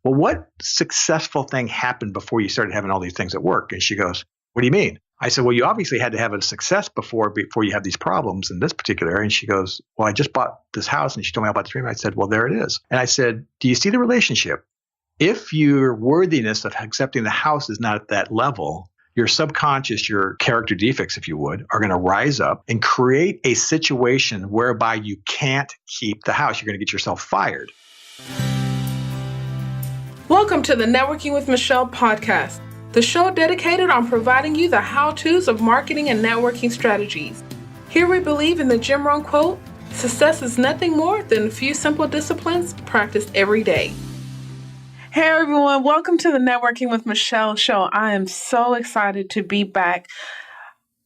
well, what successful thing happened before you started having all these things at work? And she goes, what do you mean? I said, well, you obviously had to have a success before you have these problems in this particular area. And she goes, well, I just bought this house. And she told me about the dream. I said, well, there it is. And I said, do you see the relationship? If your worthiness of accepting the house is not at that level, your subconscious, your character defects, if you would, are going to rise up and create a situation whereby you can't keep the house. You're going to get yourself fired. Welcome to the Networking with Michelle podcast, the show dedicated on providing you the how-tos of marketing and networking strategies. Here we believe in the Jim Rohn quote, success is nothing more than a few simple disciplines practiced every day. Hey everyone, welcome to the Networking with Michelle show. I am so excited to be back.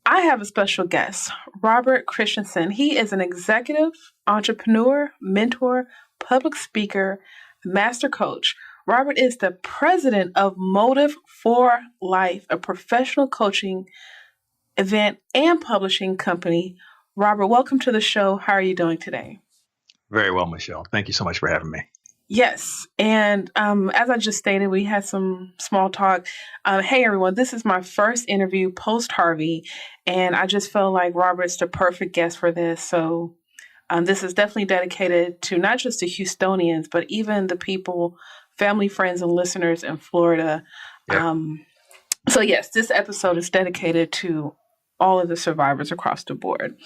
I have a special guest, Robert Christiansen. He is an executive, entrepreneur, mentor, public speaker, master coach. Robert is the president of Motive for Life, a professional coaching event and publishing company. Robert, welcome to the show. How are you doing today? Very well, Michelle. Thank you so much for having me. Yes. And as I just stated, we had some small talk. Hey, everyone, this is my first interview post-Harvey, and I just felt like Robert's the perfect guest for this. So this is definitely dedicated to not just the Houstonians, but even the people, family, friends, and listeners in Florida. Yeah. So yes, this episode is dedicated to all of the survivors across the board.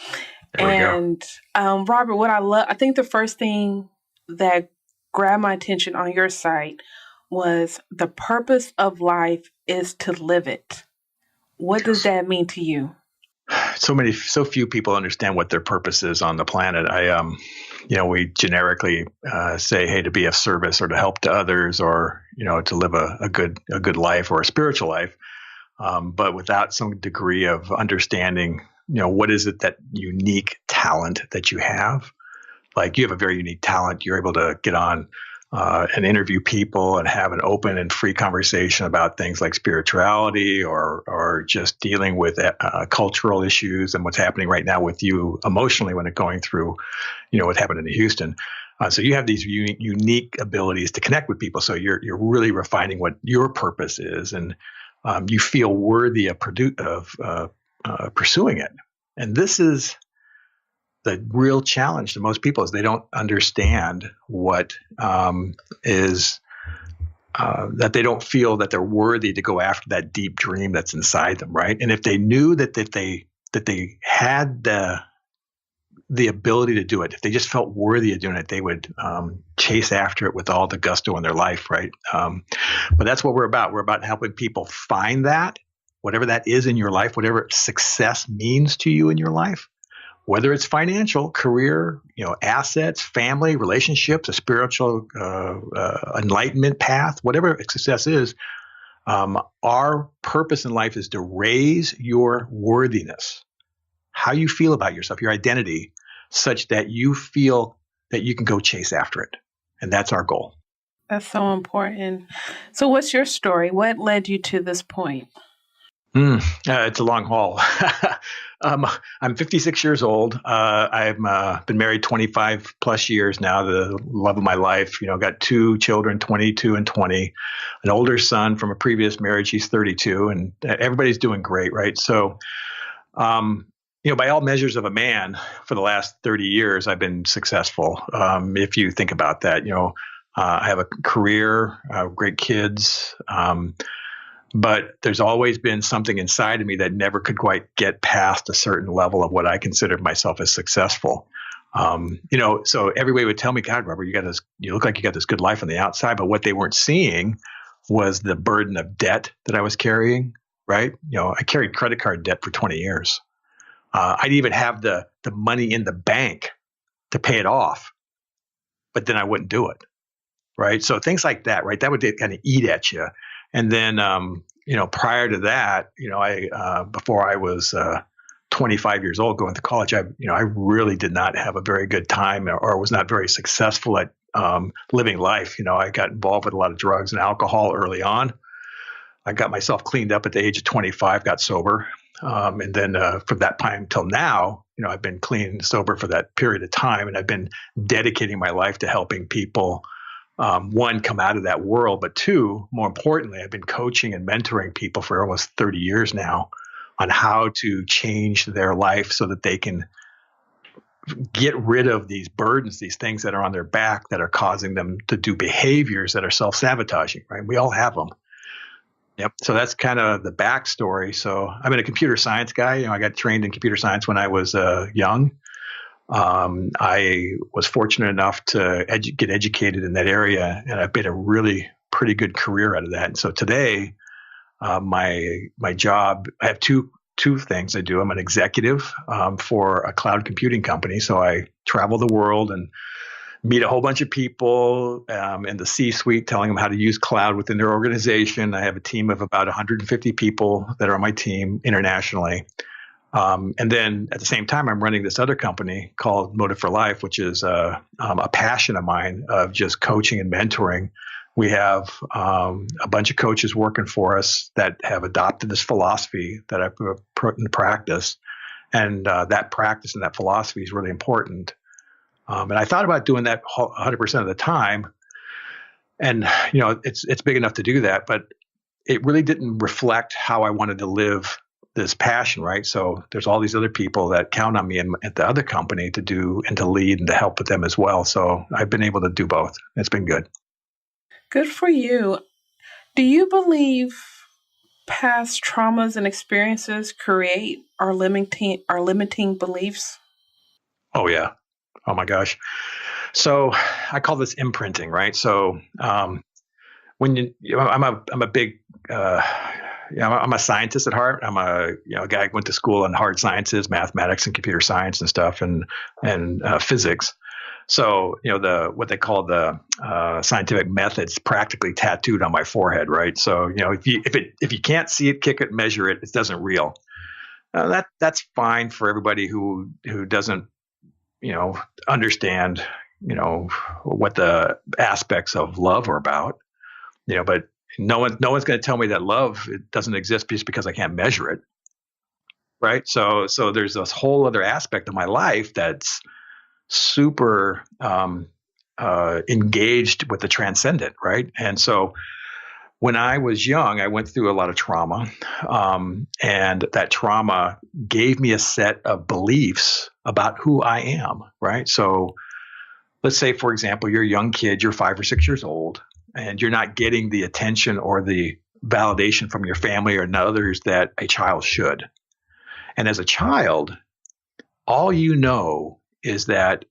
And Robert, what I think the first thing that grabbed my attention on your site was the purpose of life is to live it. What does that mean to you? So few people understand what their purpose is on the planet. We generically say, hey, to be of service or to help to others, or to live a good life or a spiritual life, but without some degree of understanding, what is it, that unique talent that you have? Like, you have a very unique talent. You're able to get on and interview people and have an open and free conversation about things like spirituality or just dealing with cultural issues and what's happening right now with you emotionally when it's going through, what happened in Houston. So you have these unique abilities to connect with people. So you're really refining what your purpose is, and you feel worthy of pursuing it. And this is the real challenge to most people, is they don't understand what is that they don't feel that they're worthy to go after that deep dream that's inside them, right? And if they knew that they had the ability to do it, if they just felt worthy of doing it, they would chase after it with all the gusto in their life, right? But that's what we're about. We're about helping people find that, whatever that is in your life, whatever success means to you in your life. Whether it's financial, career, assets, family, relationships, a spiritual enlightenment path, whatever success is, our purpose in life is to raise your worthiness, how you feel about yourself, your identity, such that you feel that you can go chase after it. And that's our goal. That's so important. So what's your story? What led you to this point? It's a long haul. I'm 56 years old. I've been married 25 plus years now, the love of my life. Got two children, 22 and 20, an older son from a previous marriage. He's 32, and everybody's doing great, right? So, by all measures of a man, for the last 30 years, I've been successful. If you think about that, I have a career, great kids, but there's always been something inside of me that never could quite get past a certain level of what I considered myself as successful. So everybody would tell me, God, Robert, you look like you got this good life on the outside, but what they weren't seeing was the burden of debt that I was carrying, right? I carried credit card debt for 20 years. I'd even have the money in the bank to pay it off, but then I wouldn't do it, right? So things like that, right? That would kind of eat at you. And then, prior to that, before I was 25 years old going to college, I really did not have a very good time or was not very successful at living life. I got involved with a lot of drugs and alcohol early on. I got myself cleaned up at the age of 25, got sober. And then from that time till now, I've been clean and sober for that period of time. And I've been dedicating my life to helping people one, come out of that world, but two, more importantly, I've been coaching and mentoring people for almost 30 years now on how to change their life so that they can get rid of these burdens, these things that are on their back that are causing them to do behaviors that are self-sabotaging, right? We all have them. Yep. So that's kind of the backstory. So I'm a computer science guy. I got trained in computer science when I was young. I was fortunate enough to get educated in that area, and I've made a really pretty good career out of that. And so today, my job, I have two things I do. I'm an executive for a cloud computing company. So I travel the world and meet a whole bunch of people in the C-suite, telling them how to use cloud within their organization. I have a team of about 150 people that are on my team internationally. And then at the same time, I'm running this other company called Motive for Life, which is a passion of mine of just coaching and mentoring. We have a bunch of coaches working for us that have adopted this philosophy that I put into practice. And that practice and that philosophy is really important. And I thought about doing that 100% of the time. And, it's big enough to do that, but it really didn't reflect how I wanted to live this passion, right? So there's all these other people that count on me at the other company to do and to lead and to help with them as well. So I've been able to do both. It's been good. Good for you. Do you believe past traumas and experiences create our limiting beliefs? Oh, yeah. Oh my gosh. So I call this imprinting, right? So when I'm a big, I'm a scientist at heart. I'm a guy who went to school in hard sciences, mathematics and computer science and stuff, and physics. So what they call the scientific method's practically tattooed on my forehead, right? So if you can't see it, kick it, measure it, it doesn't real. That's fine for everybody who doesn't understand, what the aspects of love are about, but no one's going to tell me that love, it doesn't exist just because I can't measure it. Right. So there's this whole other aspect of my life that's super engaged with the transcendent. Right. And so when I was young, I went through a lot of trauma, and that trauma gave me a set of beliefs about who I am, right? So let's say, for example, you're a young kid, you're 5 or 6 years old, and you're not getting the attention or the validation from your family or others that a child should. And as a child, all you know is that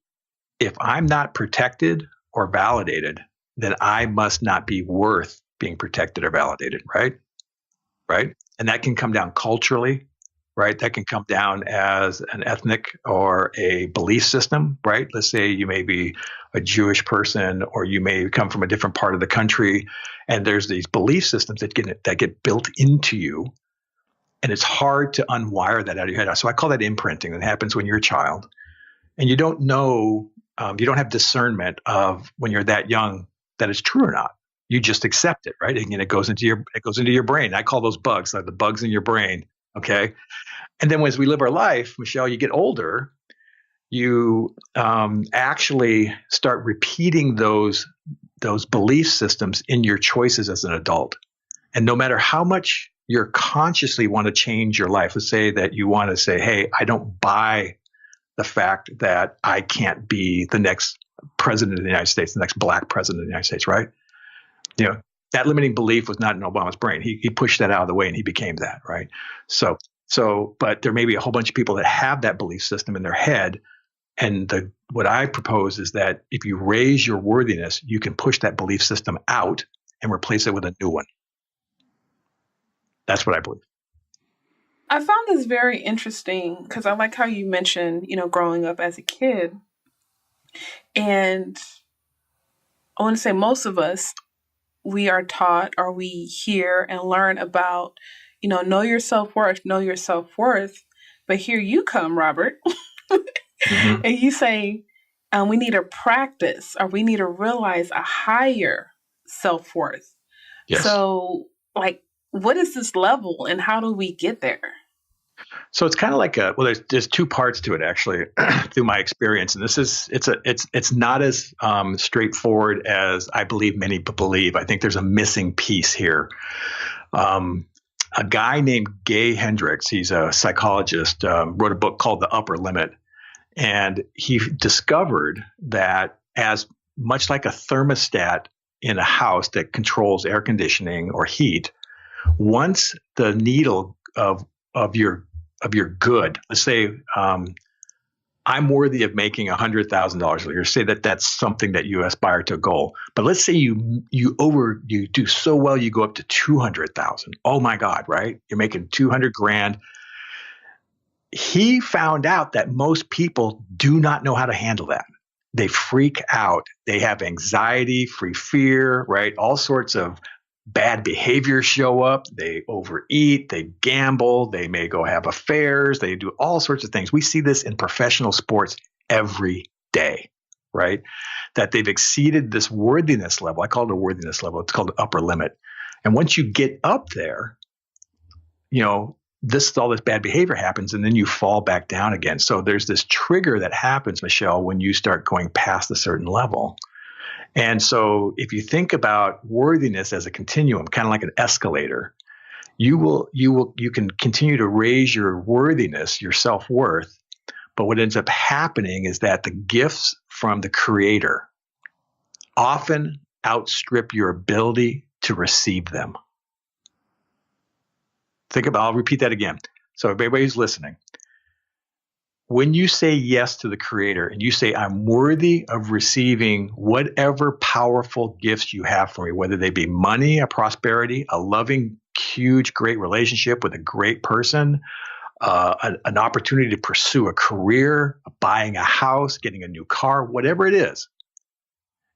if I'm not protected or validated, then I must not be worth being protected or validated, right? Right. And that can come down culturally, right? That can come down as an ethnic or a belief system, right? Let's say you may be a Jewish person, or you may come from a different part of the country, and there's these belief systems that get built into you, and it's hard to unwire that out of your head. So I call that imprinting. That happens when you're a child, and you don't know, you don't have discernment of when you're that young that it's true or not. You just accept it, right? And it goes into your brain. I call those bugs, like the bugs in your brain. Okay. And then as we live our life, Michelle, you get older, you actually start repeating those belief systems in your choices as an adult. And no matter how much you consciously want to change your life, let's say that you want to say, hey, I don't buy the fact that I can't be the next president of the United States, the next black president of the United States, right? That limiting belief was not in Obama's brain. He pushed that out of the way and he became that, right? So, but there may be a whole bunch of people that have that belief system in their head. And what I propose is that if you raise your worthiness, you can push that belief system out and replace it with a new one. That's what I believe. I found this very interesting because I like how you mentioned, growing up as a kid. And I want to say most of us, we are taught or we hear and learn about, know your self-worth. But here you come, Robert, mm-hmm. and you say we need to practice or we need to realize a higher self-worth. Yes. So, what is this level and how do we get there? So it's kind of like there's two parts to it actually through my experience. And it's not as straightforward as I believe many believe. I think there's a missing piece here. A guy named Gay Hendricks, he's a psychologist, wrote a book called The Upper Limit. And he discovered that as much like a thermostat in a house that controls air conditioning or heat, once the needle of your good, let's say I'm worthy of making $100,000 a year. Say that that's something that you aspire to a goal. But let's say you do so well, you go up to 200,000. Oh my God, right? You're making 200 grand. He found out that most people do not know how to handle that. They freak out. They have anxiety, free fear, right? All sorts of bad behaviors show up. They overeat, they gamble, they may go have affairs, they do all sorts of things. We see this in professional sports every day, right? That they've exceeded this worthiness level. I call it a worthiness level. It's called the upper limit. And once you get up there, all this bad behavior happens, and then you fall back down again. So there's this trigger that happens, Michelle, when you start going past a certain level. And so if you think about worthiness as a continuum, kind of like an escalator, you can continue to raise your worthiness, your self-worth. But what ends up happening is that the gifts from the Creator often outstrip your ability to receive them. I'll repeat that again. So everybody who's listening, when you say yes to the Creator and you say, I'm worthy of receiving whatever powerful gifts you have for me, whether they be money, a prosperity, a loving, huge, great relationship with a great person, an opportunity to pursue a career, buying a house, getting a new car, whatever it is,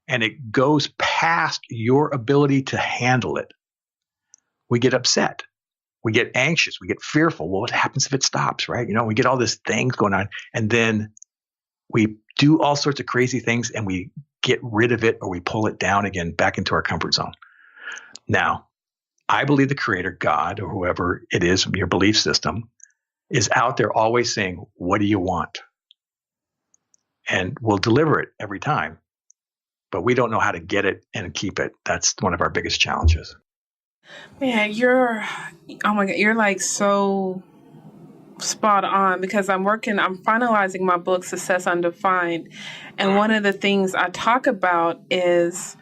and it goes past your ability to handle it, we get upset. We get anxious. We get fearful. Well, what happens if it stops, right? We get all these things going on, and then we do all sorts of crazy things, and we get rid of it, or we pull it down again back into our comfort zone. Now, I believe the Creator, God, or whoever it is, your belief system, is out there always saying, what do you want? And we'll deliver it every time, but we don't know how to get it and keep it. That's one of our biggest challenges. Man, oh my God, you're like so spot on, because I'm finalizing my book, Success Undefined. And one of the things I talk about is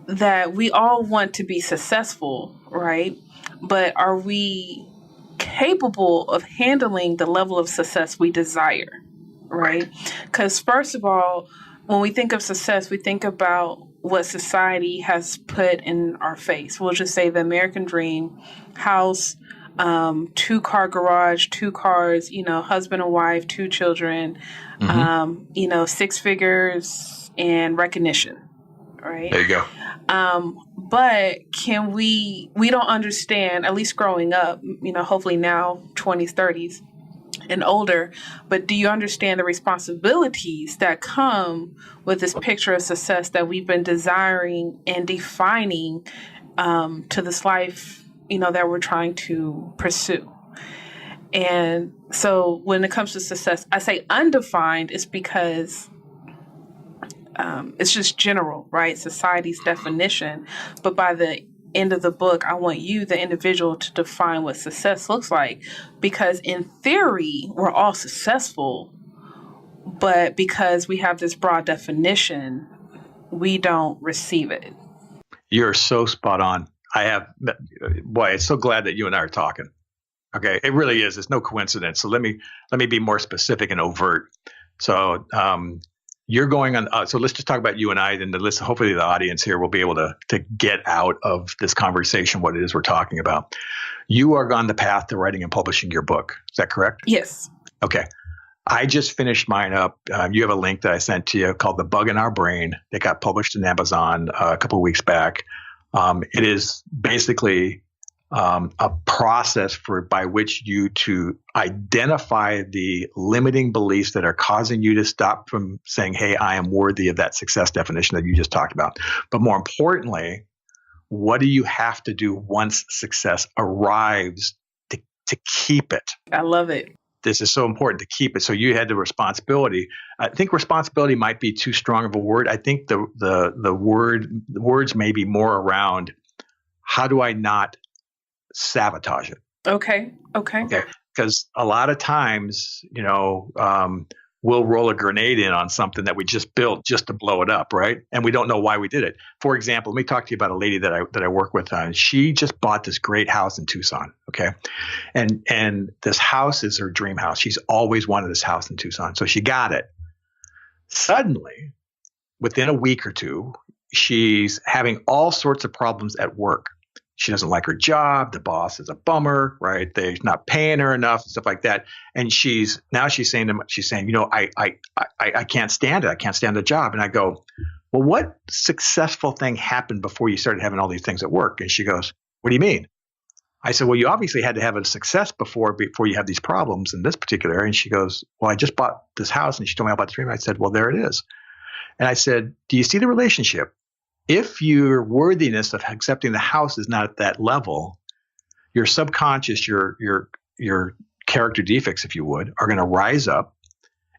that we all want to be successful, right? But are we capable of handling the level of success we desire, right? Because first of all, when we think of success, we think about what society has put in our face. We'll just say the American dream, house, 2-car garage, 2 cars, husband and wife, 2 children, 6 figures and recognition, right? There you go. But we don't understand, at least growing up, hopefully now 20s, 30s and older, but do you understand the responsibilities that come with this picture of success that we've been desiring and defining to this life, that we're trying to pursue? And so when it comes to success, I say undefined is because it's just general, right? Society's definition. But by the end of the book, I want you, the individual, to define what success looks like. Because in theory, we're all successful, but because we have this broad definition, we don't receive it. You're so spot on. It's so glad that you and I are talking. Okay. It really is. It's no coincidence. So let me be more specific and overt. So, you're going on. So let's just talk about you and I, and hopefully the audience here will be able to get out of this conversation what it is we're talking about. You are on the path to writing and publishing your book. Is that correct? Yes. Okay. I just finished mine up. You have a link that I sent to you called The Bug in Our Brain. It got published in Amazon a couple of weeks back. It is basically a process by which you to identify the limiting beliefs that are causing you to stop from saying, hey, I am worthy of that success definition that you just talked about. But more importantly, what do you have to do once success arrives to keep it. I love it. This is so important to keep it. So you had the responsibility. I think responsibility might be too strong of a word. I think the words may be more around how do I not sabotage it? Okay. Because a lot of times, we'll roll a grenade in on something that we just built just to blow it up, right? And we don't know why we did it. For example, let me talk to you about a lady that I work with. She just bought this great house in Tucson, okay? And this house is her dream house. She's always wanted this house in Tucson, so she got it. Suddenly, within a week or two, she's having all sorts of problems at work. She doesn't like her job. The boss is a bummer, right? They're not paying her enough and stuff like that. And she's saying, I can't stand it. I can't stand the job. And I go, well, what successful thing happened before you started having all these things at work? And she goes, what do you mean? I said, well, you obviously had to have a success before you have these problems in this particular area. And she goes, well, I just bought this house. And she told me about the dream. I said, well, there it is. And I said, do you see the relationship? If your worthiness of accepting the house is not at that level, your subconscious, your character defects, if you would, are going to rise up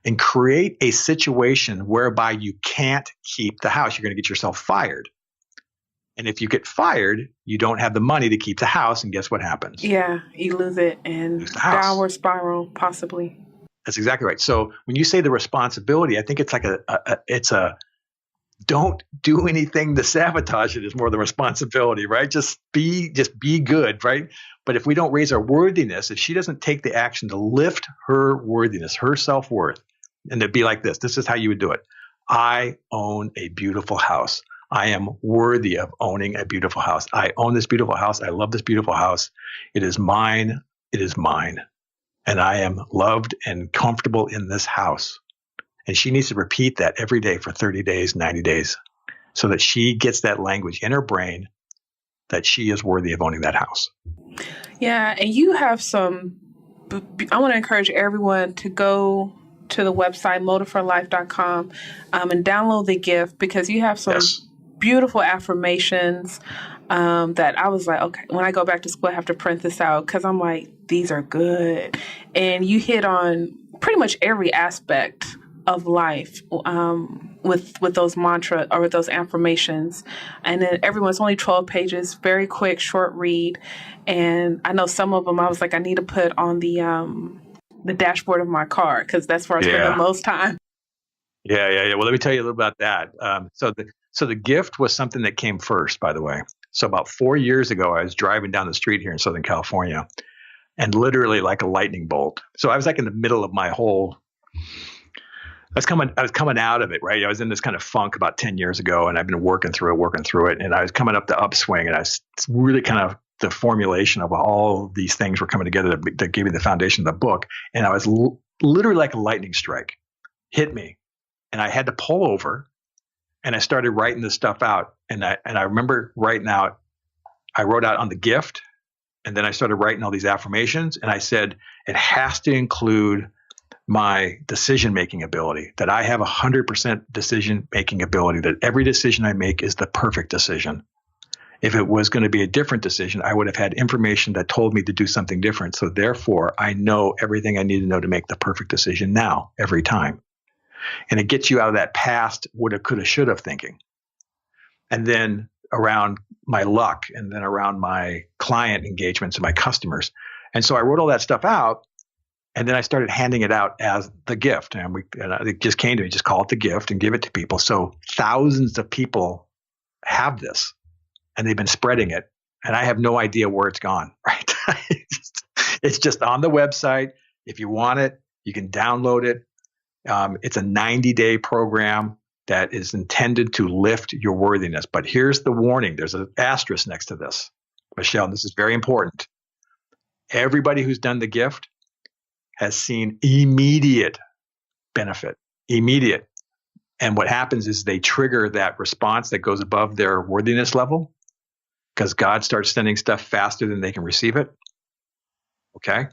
and create a situation whereby you can't keep the house. You're going to get yourself fired. And if you get fired, you don't have the money to keep the house. And guess what happens? Yeah, you lose it and downward spiral, possibly. That's exactly right. So when you say the responsibility, I think it's like don't do anything to sabotage it is more the responsibility, right? Just be good, right? But if we don't raise our worthiness, if she doesn't take the action to lift her worthiness, her self-worth, and it'd be like this is how you would do it. I own a beautiful house. I am worthy of owning a beautiful house. I own this beautiful house. I love this beautiful house. It is mine. It is mine. And I am loved and comfortable in this house. And she needs to repeat that every day for 30 days, 90 days, so that she gets that language in her brain that she is worthy of owning that house. Yeah. And you have I want to encourage everyone to go to the website, motiveforlife.com, and download the gift, because you have some beautiful affirmations that I was like, okay, when I go back to school, I have to print this out, because I'm like, these are good. And you hit on pretty much every aspect of life with those mantras or with those affirmations. And then everyone's only 12 pages, very quick, short read. And I know some of them I was like, I need to put on the dashboard of my car, because that's where I spend the most time. Yeah. Well, let me tell you a little about that. So the gift was something that came first, by the way. So about 4 years ago, I was driving down the street here in Southern California, and literally like a lightning bolt. So I was like in the middle of my whole I was coming out of it, right? I was in this kind of funk about 10 years ago, and I've been working through it. And I was coming up the upswing, and I was really kind of the formulation of all these things were coming together that gave me the foundation of the book. And I was literally like a lightning strike hit me, and I had to pull over, and I started writing this stuff out. And I remember writing out, I wrote out on the gift, and then I started writing all these affirmations, and I said, it has to include my decision-making ability, that I have 100% decision-making ability, that every decision I make is the perfect decision. If it was going to be a different decision, I would have had information that told me to do something different. So therefore, I know everything I need to know to make the perfect decision now, every time. And it gets you out of that past woulda, coulda, shoulda thinking. And then around my luck, and then around my client engagements and my customers. And so I wrote all that stuff out. And then I started handing it out as the gift. And it just came to me, just call it the gift and give it to people. So thousands of people have this, and they've been spreading it. And I have no idea where it's gone, right? It's just on the website. If you want it, you can download it. It's a 90-day program that is intended to lift your worthiness. But here's the warning. There's an asterisk next to this. Michelle, and this is very important. Everybody who's done the gift has seen immediate benefit, immediate. And what happens is they trigger that response that goes above their worthiness level, because God starts sending stuff faster than they can receive it. Okay?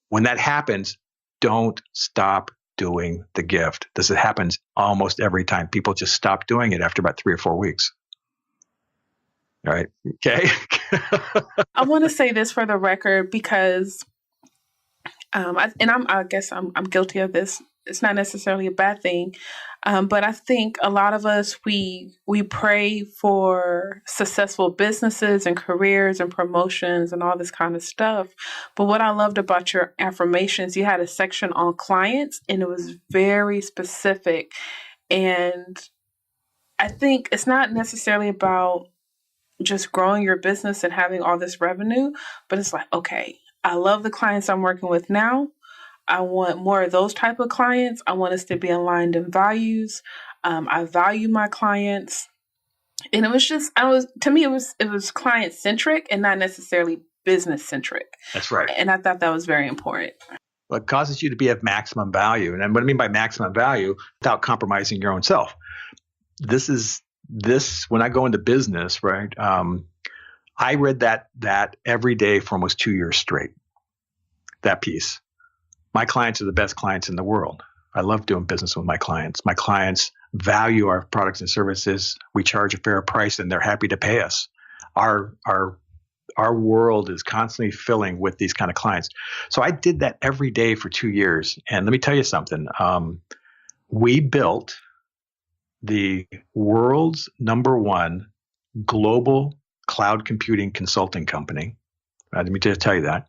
When that happens, don't stop doing the gift. This happens almost every time. People just stop doing it after about 3 or 4 weeks. All right. Okay. I want to say this for the record, because I guess I'm guilty of this. It's not necessarily a bad thing, but I think a lot of us we pray for successful businesses and careers and promotions and all this kind of stuff. But what I loved about your affirmations, you had a section on clients, and it was very specific. And I think it's not necessarily about just growing your business and having all this revenue, but it's like, okay, I love the clients I'm working with now. I want more of those type of clients. I want us to be aligned in values. I value my clients. And it was just, to me, it was client centric and not necessarily business centric. That's right. And I thought that was very important. Well, it causes you to be of maximum value. And what I mean by maximum value, without compromising your own self. When I go into business, right? I read that every day for almost 2 years straight. That piece. My clients are the best clients in the world. I love doing business with my clients. My clients value our products and services. We charge a fair price, and they're happy to pay us. Our world is constantly filling with these kind of clients. So I did that every day for 2 years. And let me tell you something. We built the world's #1 global cloud computing consulting company. Let me just tell you that.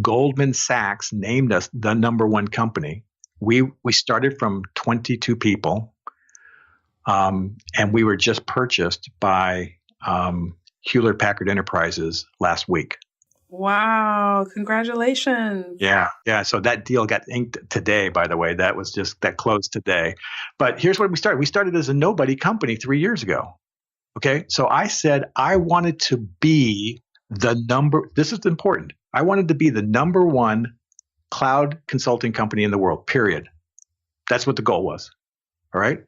Goldman Sachs named us the #1 company. We started from 22 people, and we were just purchased by Hewlett Packard Enterprises last week. Wow. Congratulations. Yeah. So that deal got inked today, by the way. That closed today. But here's what we started. We started as a nobody company 3 years ago. Okay. So I said I wanted to be this is important. I wanted to be the #1 cloud consulting company in the world, period. That's what the goal was. All right.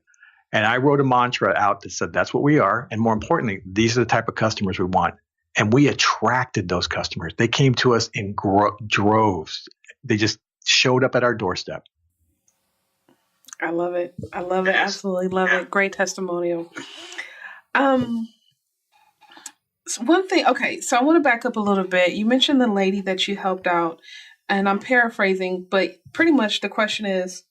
And I wrote a mantra out that said, that's what we are. And more importantly, these are the type of customers we want. And we attracted those customers. They came to us in droves. They just showed up at our doorstep. I love it. Absolutely love it. Great testimonial. So one thing, okay, so I want to back up a little bit. You mentioned the lady that you helped out, and I'm paraphrasing, but pretty much the question is,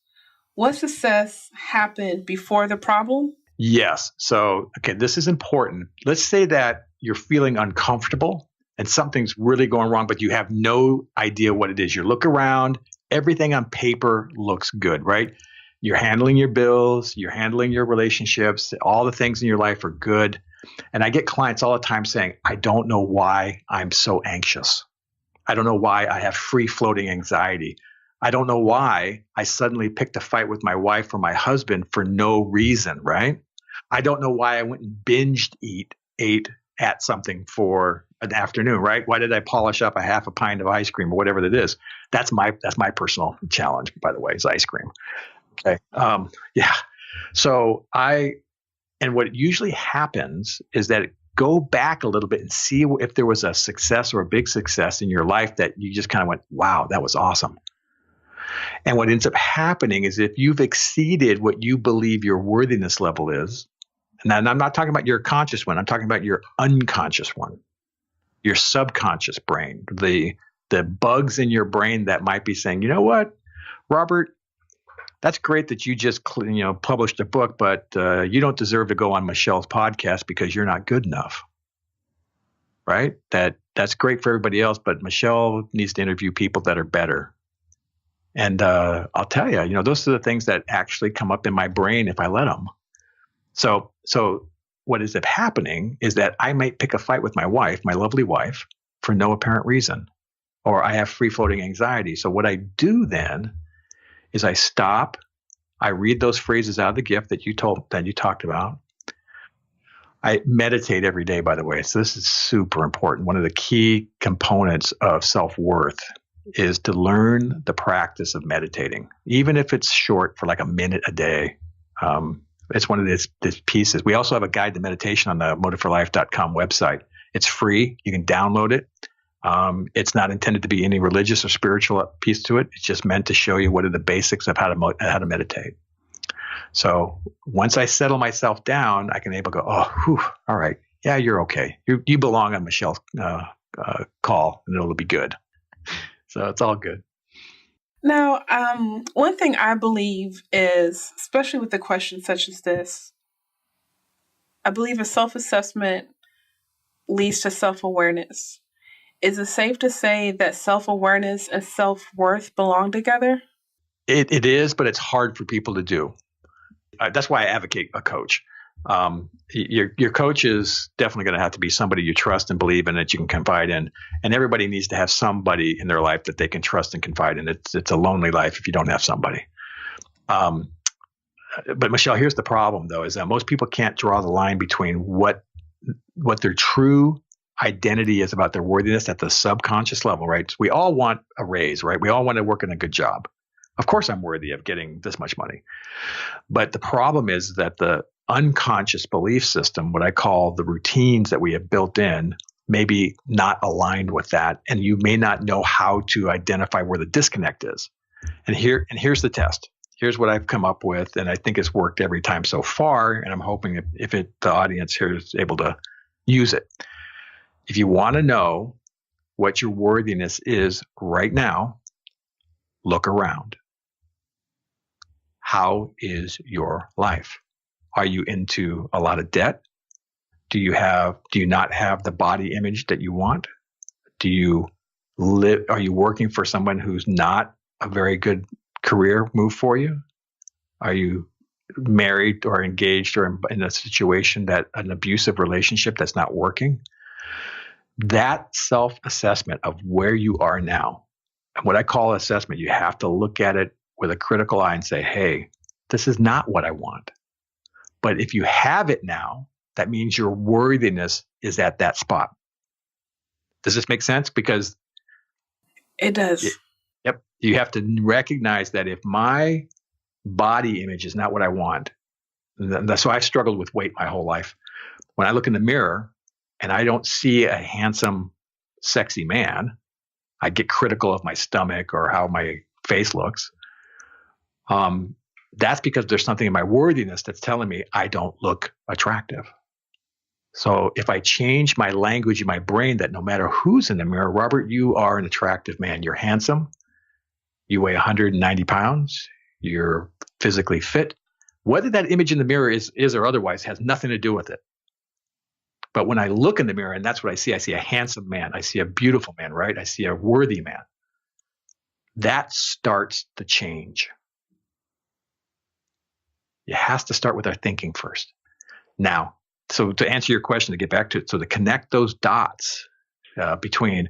what success happened before the problem? Yes. So, okay, this is important. Let's say that you're feeling uncomfortable and something's really going wrong, but you have no idea what it is. You look around, everything on paper looks good, right? You're handling your bills, you're handling your relationships, all the things in your life are good. And I get clients all the time saying, I don't know why I'm so anxious. I don't know why I have free-floating anxiety. I don't know why I suddenly picked a fight with my wife or my husband for no reason, right? I don't know why I went and ate at something for an afternoon, right? Why did I polish up a half a pint of ice cream or whatever that is? That's my personal challenge, by the way, is ice cream. Okay. Yeah. So and what usually happens is that go back a little bit and see if there was a success or a big success in your life that you just kind of went, wow, that was awesome. And what ends up happening is if you've exceeded what you believe your worthiness level is, and I'm not talking about your conscious one, I'm talking about your unconscious one, your subconscious brain, the bugs in your brain that might be saying, you know what, Robert, that's great that you just published a book, but you don't deserve to go on Michelle's podcast because you're not good enough, right? That's great for everybody else, but Michelle needs to interview people that are better. And I'll tell you, those are the things that actually come up in my brain if I let them. So what ends up happening is that I might pick a fight with my wife, my lovely wife, for no apparent reason, or I have free-floating anxiety. So what I do then is I stop, I read those phrases out of the gift that you talked about. I meditate every day, by the way. So this is super important. One of the key components of self-worth is to learn the practice of meditating, even if it's short for like a minute a day. It's one of these pieces. We also have a guide to meditation on the motiveforlife.com website. It's free. You can download it. It's not intended to be any religious or spiritual piece to it. It's just meant to show you what are the basics of how to meditate. So once I settle myself down, I can able to go, oh, whew, all right. Yeah, you're okay. You belong on Michelle's call, and it'll be good. So it's all good. Now, one thing I believe is, especially with a question such as this, I believe a self-assessment leads to self-awareness. Is it safe to say that self-awareness and self-worth belong together? It is, but it's hard for people to do. That's why I advocate a coach. Your coach is definitely going to have to be somebody you trust and believe in, that you can confide in. And everybody needs to have somebody in their life that they can trust and confide in. It's a lonely life if you don't have somebody. But Michelle, here's the problem, though, is that most people can't draw the line between what their true identity is about their worthiness at the subconscious level, right? We all want a raise, right? We all want to work in a good job. Of course, I'm worthy of getting this much money. But the problem is that the unconscious belief system, what I call the routines that we have built in, may be not aligned with that. And you may not know how to identify where the disconnect is. And here's the test. Here's what I've come up with, and I think it's worked every time so far. And I'm hoping if the audience here is able to use it. If you want to know what your worthiness is right now, look around. How is your life? Are you into a lot of debt? Do you not have the body image that you want? Are you working for someone who's not a very good career move for you? Are you married or engaged or in a situation that an abusive relationship that's not working? That self-assessment of where you are now, and what I call assessment, you have to look at it with a critical eye and say, hey, this is not what I want. But if you have it now, that means your worthiness is at that spot. Does this make sense? Because it does. Yep. You have to recognize that if my body image is not what I want, so I struggled with weight my whole life. When I look in the mirror and I don't see a handsome, sexy man, I get critical of my stomach or how my face looks. That's because there's something in my worthiness that's telling me I don't look attractive. So if I change my language in my brain that no matter who's in the mirror, Robert, you are an attractive man. You're handsome. You weigh 190 pounds. You're physically fit. Whether that image in the mirror is or otherwise has nothing to do with it. But when I look in the mirror and that's what I see a handsome man. I see a beautiful man, right? I see a worthy man. That starts the change. It has to start with our thinking first. Now, so to answer your question, to get back to it, so to connect those dots between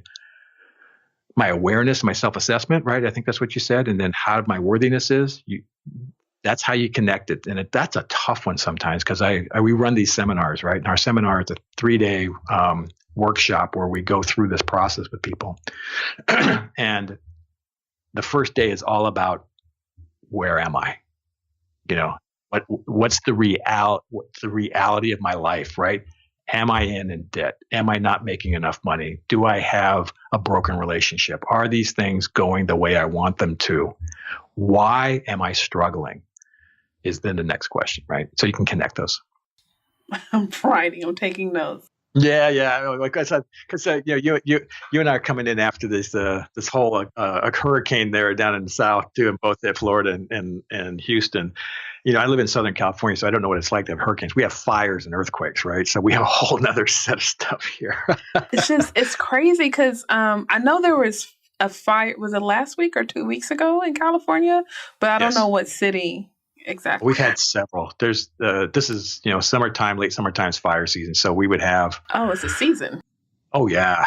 my awareness, my self-assessment, right? I think that's what you said. And then how my worthiness is, that's how you connect it. And that's a tough one sometimes because we run these seminars, right? And our seminar is a 3-day workshop where we go through this process with people. And the first day is all about where am I? What's the reality of my life, right? Am I in debt? Am I not making enough money? Do I have a broken relationship? Are these things going the way I want them to? Why am I struggling? Is then the next question, right? So you can connect those. I'm writing. I'm taking notes. Yeah. Like I said, because you and I are coming in after this whole hurricane there down in the south too, in both Florida and Houston. I live in Southern California, so I don't know what it's like to have hurricanes. We have fires and earthquakes, right? So we have a whole nother set of stuff here. It's crazy because I know there was a fire. Was it last week or 2 weeks ago in California? But I don't know what city exactly. We've had several. There's this is summertime, late summertime's fire season. So we would have. Oh, it's a season. Oh yeah.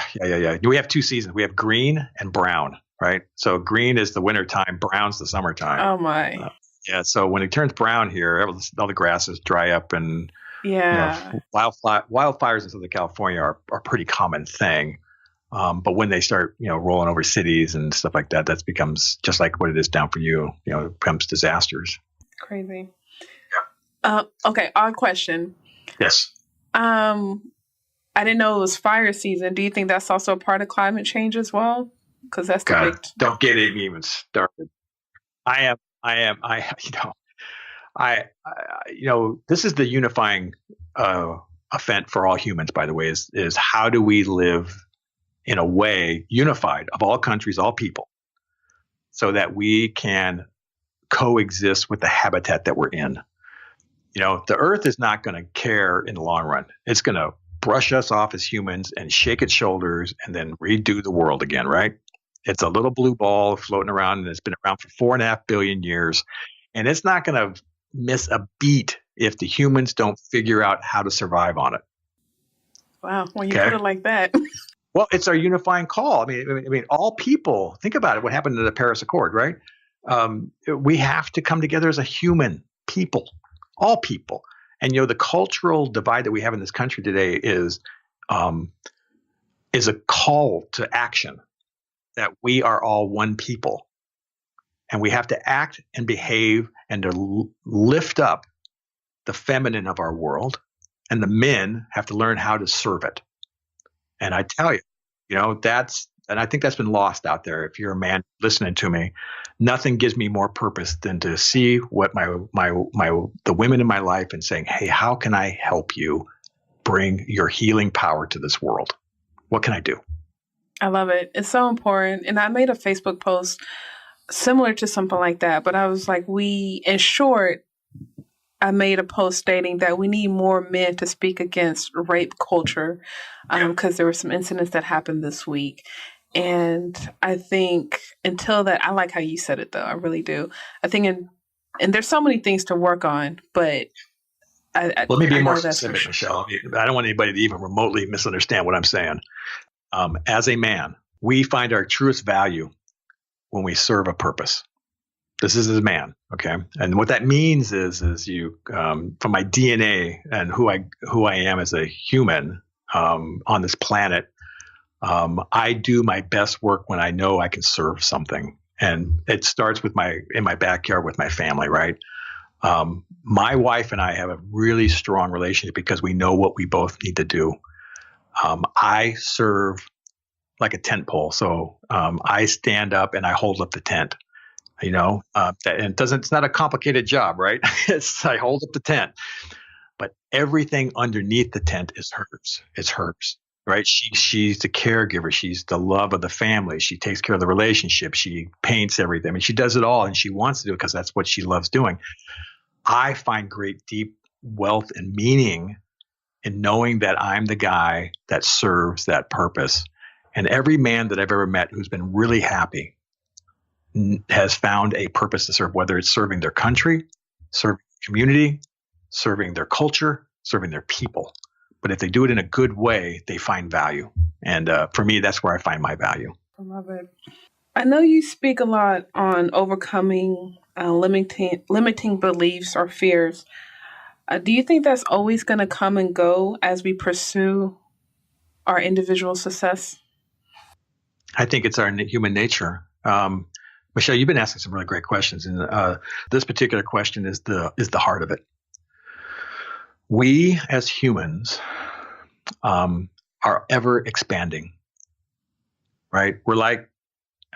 We have 2 seasons. We have green and brown, right? So green is the wintertime, brown's the summertime. Oh my. Yeah, so when it turns brown here, all the grasses dry up, and wildfires in Southern California are a pretty common thing. But when they start, rolling over cities and stuff like that, that becomes just like what it is down for you. It becomes disasters. Crazy. Yeah. Okay. Odd question. Yes. I didn't know it was fire season. Do you think that's also a part of climate change as well? Because that's the big. Don't get it even started. This is the unifying event for all humans, by the way, is how do we live in a way unified of all countries, all people, so that we can coexist with the habitat that we're in. The earth is not going to care in the long run. It's going to brush us off as humans and shake its shoulders and then redo the world again, right? It's a little blue ball floating around, and it's been around for 4.5 billion years. And it's not going to miss a beat if the humans don't figure out how to survive on it. Wow, when you put it like that. Well, it's our unifying call. I mean, all people, think about it, what happened to the Paris Accord, right? We have to come together as a human people, all people. And, the cultural divide that we have in this country today is a call to action, that we are all one people. And we have to act and behave and to lift up the feminine of our world. And the men have to learn how to serve it. And I tell you, and I think that's been lost out there. If you're a man listening to me, nothing gives me more purpose than to see what the women in my life and saying, hey, how can I help you bring your healing power to this world? What can I do? I love it. It's so important. And I made a Facebook post similar to something like that, but I was like, in short, I made a post stating that we need more men to speak against rape culture because there were some incidents that happened this week. And I think until that, I like how you said it, though. I really do. I think, and there's so many things to work on, but let me be more specific, Michelle. I don't want anybody to even remotely misunderstand what I'm saying. As a man, we find our truest value when we serve a purpose. This is a man, okay? And what that means is you, from my DNA and who I am as a human on this planet, I do my best work when I know I can serve something, and it starts with in my backyard with my family, right? My wife and I have a really strong relationship because we know what we both need to do. I serve like a tent pole, so I stand up and I hold up the tent. And it's not a complicated job, right? I hold up the tent, but everything underneath the tent is hers. It's hers, right? She's the caregiver. She's the love of the family. She takes care of the relationship. She paints everything. I mean, she does it all, and she wants to do it because that's what she loves doing. I find great deep wealth and meaning in knowing that I'm the guy that serves that purpose. And every man that I've ever met who's been really happy has found a purpose to serve, whether it's serving their country, serving the community, serving their culture, serving their people. But if they do it in a good way, they find value. And for me, that's where I find my value. I love it. I know you speak a lot on overcoming limiting beliefs or fears. Do you think that's always going to come and go as we pursue our individual success? I think it's our human nature. Michelle, you've been asking some really great questions, and this particular question is the heart of it. We as humans are ever expanding, right? We're like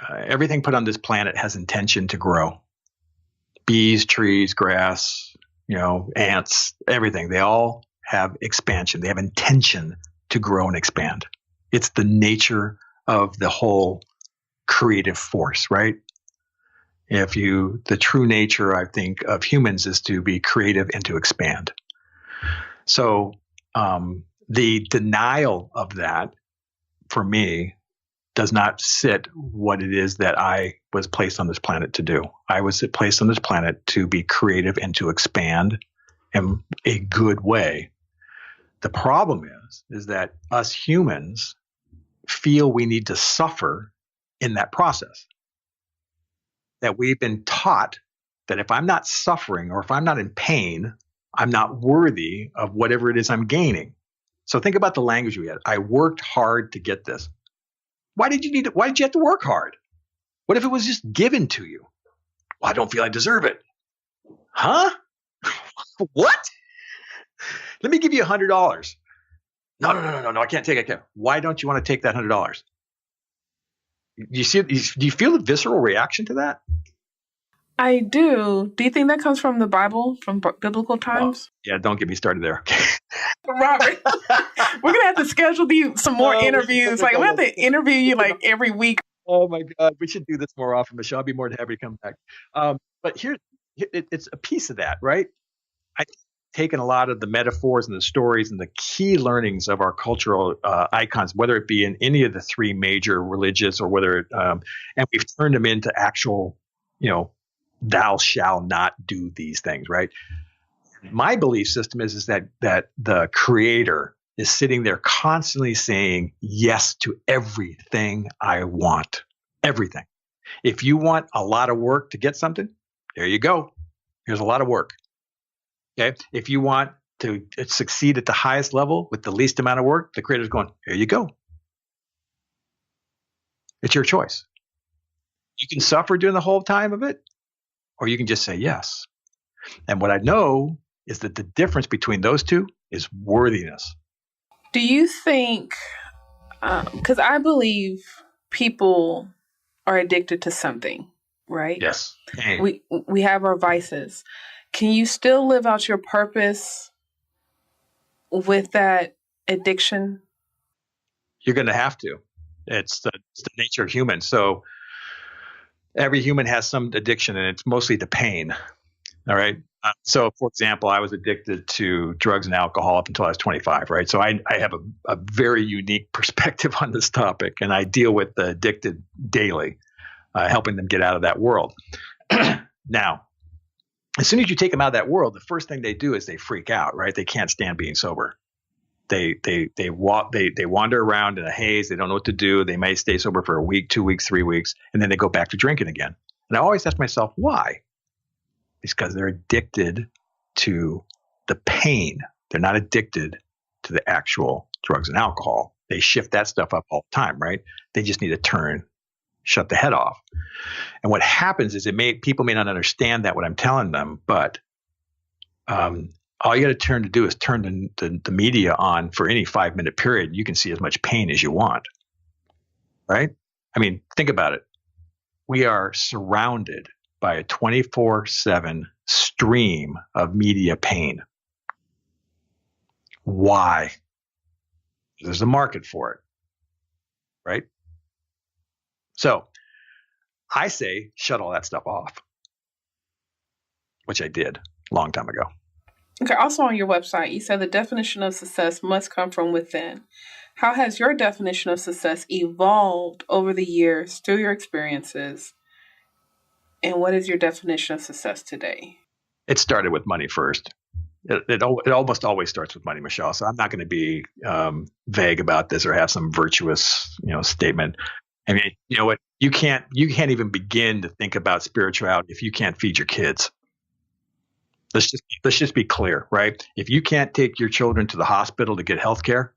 everything put on this planet has intention to grow. Bees, trees, grass, ants, everything. They all have expansion. They have intention to grow and expand. It's the nature of the whole creative force, right? The true nature, I think, of humans is to be creative and to expand. So the denial of that, for me, does not sit what it is that I was placed on this planet to do. I was placed on this planet to be creative and to expand in a good way. The problem is that us humans feel we need to suffer in that process. That we've been taught that if I'm not suffering or if I'm not in pain, I'm not worthy of whatever it is I'm gaining. So think about the language we had. I worked hard to get this. Why did you have to work hard? What if it was just given to you? Well, I don't feel I deserve it. Huh? What? Let me give you $100. No, I can't take it. Why don't you want to take that $100? Do you feel the visceral reaction to that? I do. Do you think that comes from the Bible, from biblical times? Yeah, don't get me started there. Robert, we're going to have to schedule you some more interviews. Like, we have to interview you like every week. Oh my God, we should do this more often, Michelle. I'd be more than happy to come back. But it's a piece of that, right? I've taken a lot of the metaphors and the stories and the key learnings of our cultural icons, whether it be in any of the three major religious or and we've turned them into actual, thou shall not do these things, right? My belief system is that the creator is sitting there constantly saying yes to everything I want. Everything. If you want a lot of work to get something, there you go. Here's a lot of work. Okay. If you want to succeed at the highest level with the least amount of work, the creator's going, here you go. It's your choice. You can suffer during the whole time of it, or you can just say yes. And what I know is that the difference between those two is worthiness. Do you think, because I believe people are addicted to something, right? Yes. We have our vices. Can you still live out your purpose with that addiction? You're going to have to. It's the nature of humans. So every human has some addiction, and it's mostly to pain. All right. So, for example, I was addicted to drugs and alcohol up until I was 25, right? So I have a very unique perspective on this topic, and I deal with the addicted daily, helping them get out of that world. Now, as soon as you take them out of that world, the first thing they do is they freak out, right? They can't stand being sober. They wander around in a haze. They don't know what to do. They may stay sober for a week, 2 weeks, 3 weeks, and then they go back to drinking again. And I always ask myself, why? It's because they're addicted to the pain. They're not addicted to the actual drugs and alcohol. They shift that stuff up all the time, right? They just need to shut the head off. And what happens is people may not understand that what I'm telling them, but all you got to do is turn the media on for any 5-minute period. You can see as much pain as you want, right? I mean, think about it. We are surrounded by a 24/7 stream of media pain. Why? There's a market for it, right? So I say shut all that stuff off, which I did a long time ago. Okay. Also on your website, you said the definition of success must come from within. How has your definition of success evolved over the years through your experiences? And what is your definition of success today? It started with money first. It almost always starts with money, Michelle. So I'm not going to be vague about this or have some virtuous, statement. I mean, you know what? You can't even begin to think about spirituality if you can't feed your kids. Let's just be clear, right? If you can't take your children to the hospital to get health care,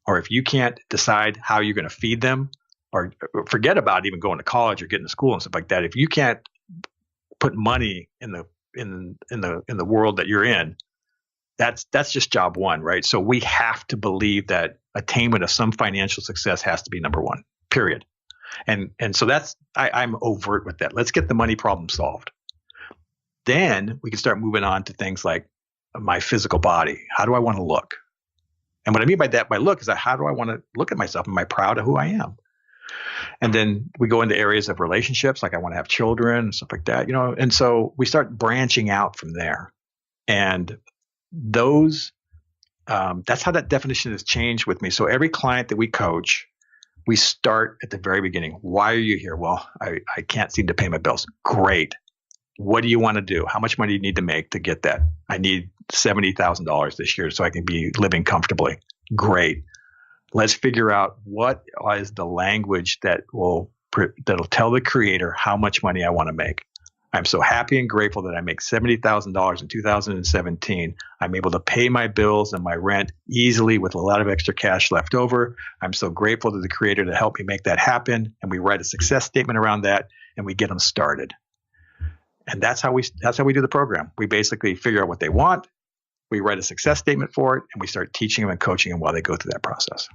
or if you can't decide how you're going to feed them, or forget about even going to college or getting to school and stuff like that. If you can't put money in the world that you're in, that's just job one, right? So we have to believe that attainment of some financial success has to be number one, period. And so I'm overt with that. Let's get the money problem solved. Then we can start moving on to things like my physical body. How do I want to look? And what I mean by that, by look, is how do I want to look at myself? Am I proud of who I am? And then we go into areas of relationships, like I want to have children and stuff like that, and so we start branching out from there. And that's how that definition has changed with me. So every client that we coach, we start at the very beginning. Why are you here? Well, I can't seem to pay my bills. Great. What do you want to do? How much money do you need to make to get that? I need $70,000 this year so I can be living comfortably. Great. Let's figure out what is the language that'll tell the creator how much money I want to make. I'm so happy and grateful that I make $70,000 in 2017. I'm able to pay my bills and my rent easily with a lot of extra cash left over. I'm so grateful to the creator to help me make that happen. And we write a success statement around that, and we get them started. And that's how we do the program. We basically figure out what they want. We write a success statement for it, and we start teaching them and coaching them while they go through that process.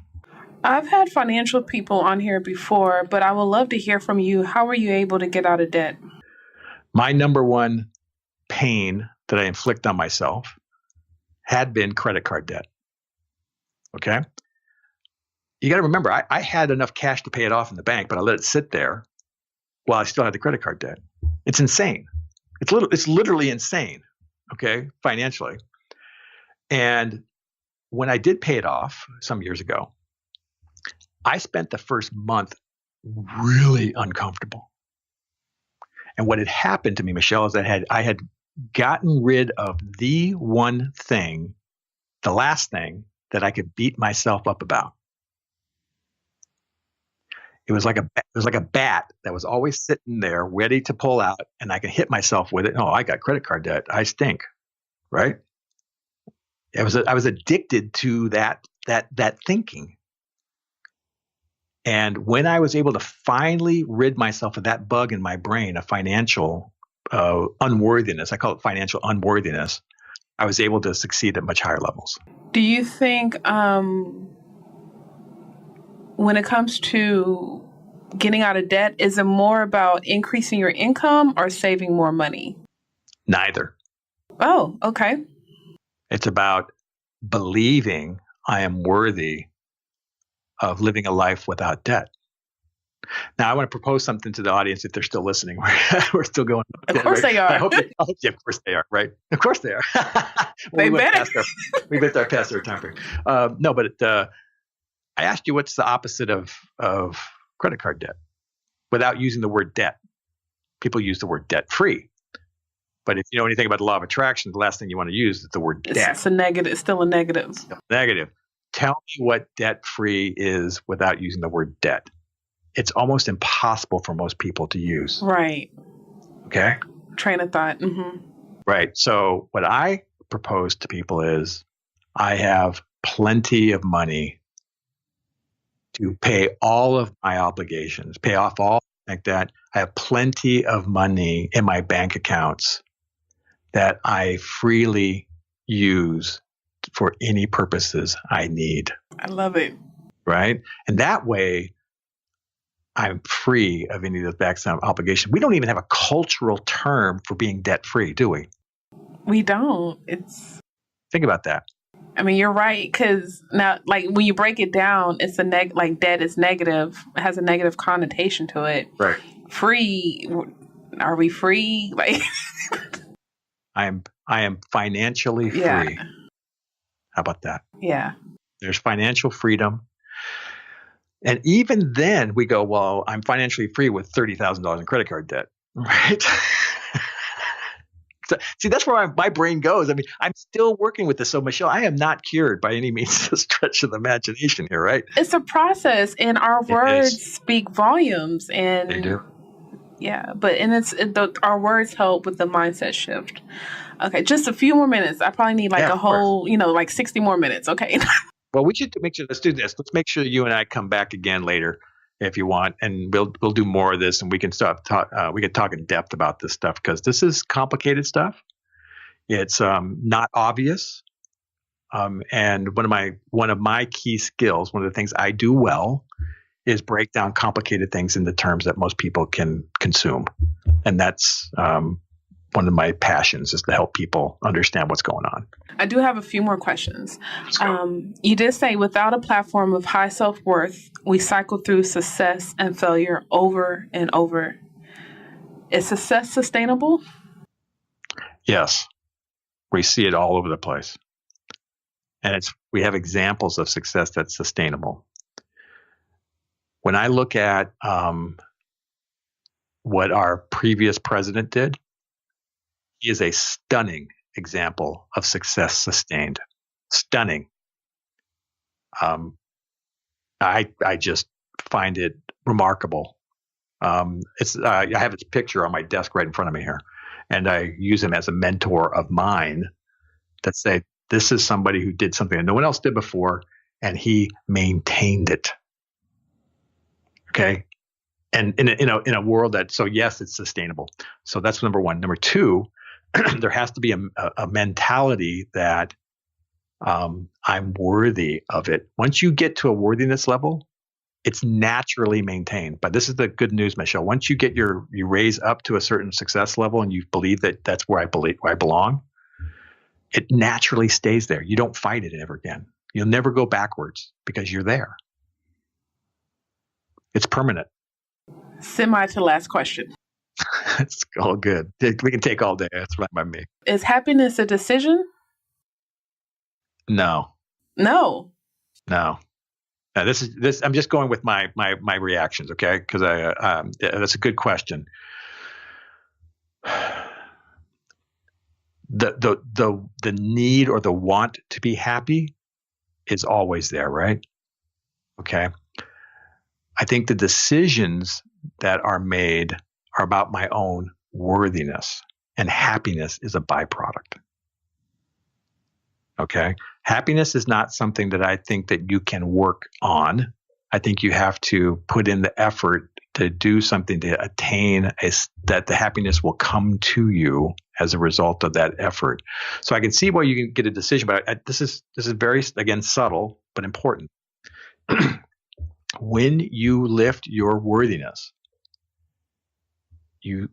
I've had financial people on here before, but I would love to hear from you. How were you able to get out of debt? My number one pain that I inflict on myself had been credit card debt. Okay? you got to remember, I had enough cash to pay it off in the bank, but I let it sit there while I still had the credit card debt. It's insane. It's literally insane. Okay, financially. And when I did pay it off some years ago, I spent the first month really uncomfortable. And what had happened to me, Michelle, is that I had gotten rid of the one thing, the last thing that I could beat myself up about. It was like a bat that was always sitting there ready to pull out, and I could hit myself with it. Oh, I got credit card debt. I stink, right? I was addicted to that thinking. And when I was able to finally rid myself of that bug in my brain of financial unworthiness, I call it financial unworthiness, I was able to succeed at much higher levels. Do you think when it comes to getting out of debt, is it more about increasing your income or saving more money? Neither. Oh, okay. It's about believing I am worthy of living a life without debt. Now, I want to propose something to the audience if they're still listening. We're still going. Of course they are. I hope yeah, of course they are, right? Of course they are. They better. We went past their time frame. No, but I asked you what's the opposite of credit card debt without using the word debt. People use the word debt free. But if you know anything about the law of attraction, the last thing you want to use is the word debt. It's a negative. It's still a negative. Negative. Tell me what debt free is without using the word debt. It's almost impossible for most people to use. Right. Okay. Train of thought. Mm-hmm. Right. So what I propose to people is I have plenty of money to pay all of my obligations, pay off all like that. I have plenty of money in my bank accounts that I freely use for any purposes I need. I love it. Right. And that way, I'm free of any of those back obligations. We don't even have a cultural term for being debt free, do we? We don't. Think about that. I mean, you're right, because now, like when you break it down, it's like debt is negative. It has a negative connotation to it. Right. Free. Are we free? Like, I am financially free. Yeah. How about that? Yeah. There's financial freedom. And even then we go, well, I'm financially free with $30,000 in credit card debt, right? So, see, that's where my brain goes. I mean, I'm still working with this. So, Michelle, I am not cured by any means of stretch of the imagination here, right? It's a process, and our words speak volumes. And they do. Yeah, but our words help with the mindset shift. Okay, just a few more minutes. I probably need a whole, like 60 more minutes. Okay. Well, we should make sure. Let's do this. Let's make sure you and I come back again later, if you want, and we'll do more of this, and we can we can talk in depth about this stuff because this is complicated stuff. It's not obvious, and one of my key skills, one of the things I do well, is break down complicated things into terms that most people can consume, and that's one of my passions is to help people understand what's going on. I do have a few more questions. You did say without a platform of high self-worth, we cycle through success and failure over and over. Is success sustainable? Yes. We see it all over the place. And we have examples of success that's sustainable. When I look at what our previous president did, he is a stunning example of success sustained. Stunning. I just find it remarkable. I have its picture on my desk right in front of me here, and I use him as a mentor of mine that say, this is somebody who did something that no one else did before, and he maintained it. Okay. And in a world so yes, it's sustainable. So that's number one. Number two, there has to be a mentality that I'm worthy of it. Once you get to a worthiness level, it's naturally maintained. But this is the good news, Michelle. Once you raise up to a certain success level and you believe that that's where I belong, it naturally stays there. You don't fight it ever again. You'll never go backwards because you're there. It's permanent. Semi to last question. It's all good. We can take all day. That's fine by me. Is happiness a decision? No. This. I'm just going with my reactions, okay? Because that's a good question. The need or the want to be happy is always there, right? Okay. I think the decisions that are made are about my own worthiness, and happiness is a byproduct. Okay. Happiness is not something that I think that you can work on. I think you have to put in the effort to do something to attain that the happiness will come to you as a result of that effort. So I can see why you can get a decision, but this is very, again, subtle, but important. When you lift your worthiness, you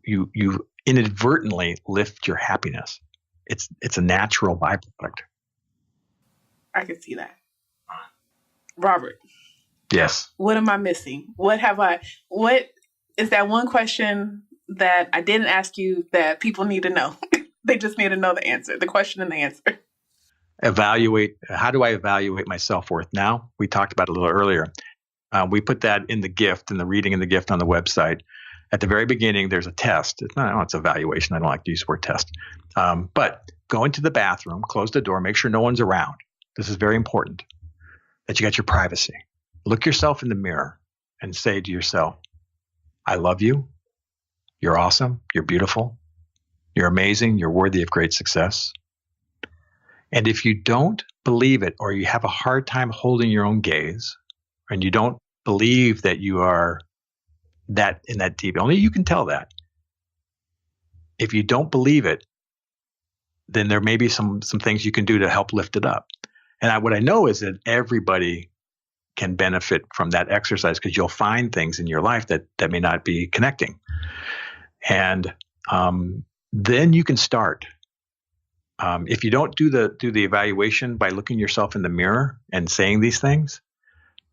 inadvertently lift your happiness. It's a natural byproduct. I can see that. Robert. Yes. What am I missing? What is that one question that I didn't ask you that people need to know? They just need to know the answer, the question and the answer. How do I evaluate my self-worth now? We talked about it a little earlier. We put that in the gift, in the reading and the gift on the website. At the very beginning, there's a test. It's evaluation. I don't like to use the word test. But go into the bathroom, close the door, make sure no one's around. This is very important, that you got your privacy. Look yourself in the mirror and say to yourself, I love you. You're awesome. You're beautiful. You're amazing. You're worthy of great success. And if you don't believe it, or you have a hard time holding your own gaze, and you don't believe that you are that in that deep, only you can tell that. If you don't believe it, then there may be some things you can do to help lift it up. And what I know is that everybody can benefit from that exercise, because you'll find things in your life that may not be connecting. And then you can start. If you don't do the evaluation by looking yourself in the mirror and saying these things,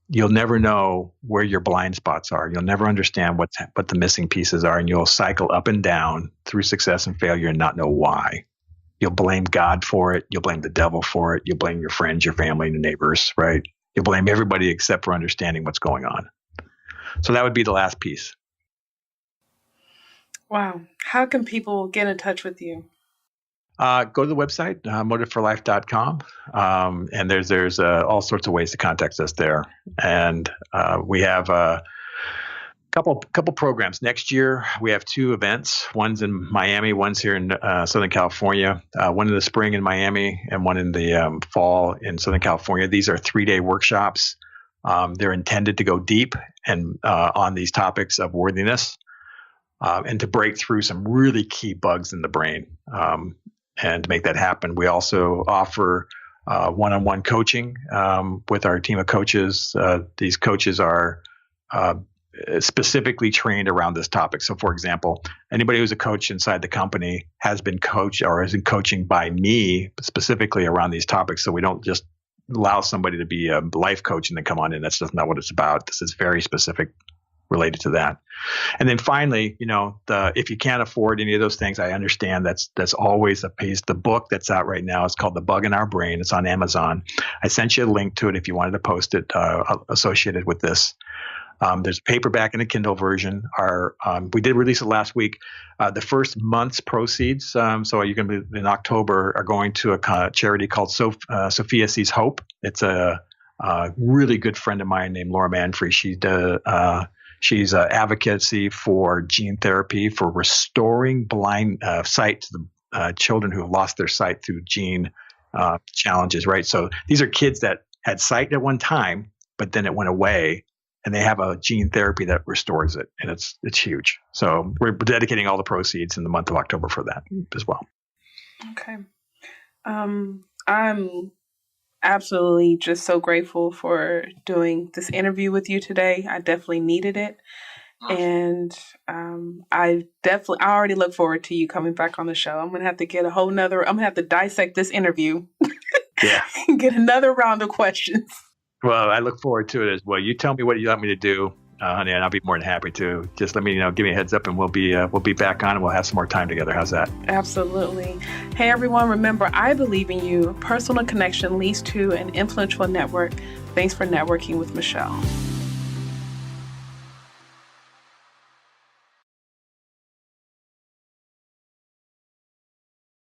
you'll never know where your blind spots are. You'll never understand what the missing pieces are, and you'll cycle up and down through success and failure and not know why. You'll blame God for it. You'll blame the devil for it. You'll blame your friends, your family, and your neighbors, right? You'll blame everybody except for understanding what's going on. So that would be the last piece. Wow. How can people get in touch with you? Go to the website, motiveforlife.com. And there's all sorts of ways to contact us there. And we have a couple programs. Next year, we have 2 events. One's in Miami, one's here in Southern California. One in the spring in Miami and one in the fall in Southern California. These are 3-day workshops. They're intended to go deep and on these topics of worthiness and to break through some really key bugs in the brain. And to make that happen, we also offer one-on-one coaching with our team of coaches. These coaches are specifically trained around this topic. So, for example, anybody who's a coach inside the company has been coached or is in coaching by me specifically around these topics. So we don't just allow somebody to be a life coach and then come on in. That's just not what it's about. This is very specific related to that. And then finally, if you can't afford any of those things, I understand that's always a piece. The book that's out right now is called The Bug in Our Brain. It's on Amazon. I sent you a link to it if you wanted to post it associated with this. There's a paperback and a Kindle version. We did release it last week. The first month's proceeds, so you can be in October, are going to a charity called Sophia Sees Hope. It's a really good friend of mine named Laura Manfrey. She's advocacy for gene therapy for restoring blind sight to the children who have lost their sight through gene challenges. Right. So these are kids that had sight at one time, but then it went away. And they have a gene therapy that restores it, and it's huge. So we're dedicating all the proceeds in the month of October for that as well. Okay, I'm absolutely just so grateful for doing this interview with you today. I definitely needed it, and I already look forward to you coming back on the show. I'm gonna have to get I'm gonna have to dissect this interview. Yeah, and get another round of questions. Well, I look forward to it as well. You tell me what you want me to do, Honey, and I'll be more than happy to. Just let me, give me a heads up, and we'll be back on, and we'll have some more time together. How's that? Absolutely. Hey, everyone, remember, I believe in you. Personal connection leads to an influential network. Thanks for networking with Michelle.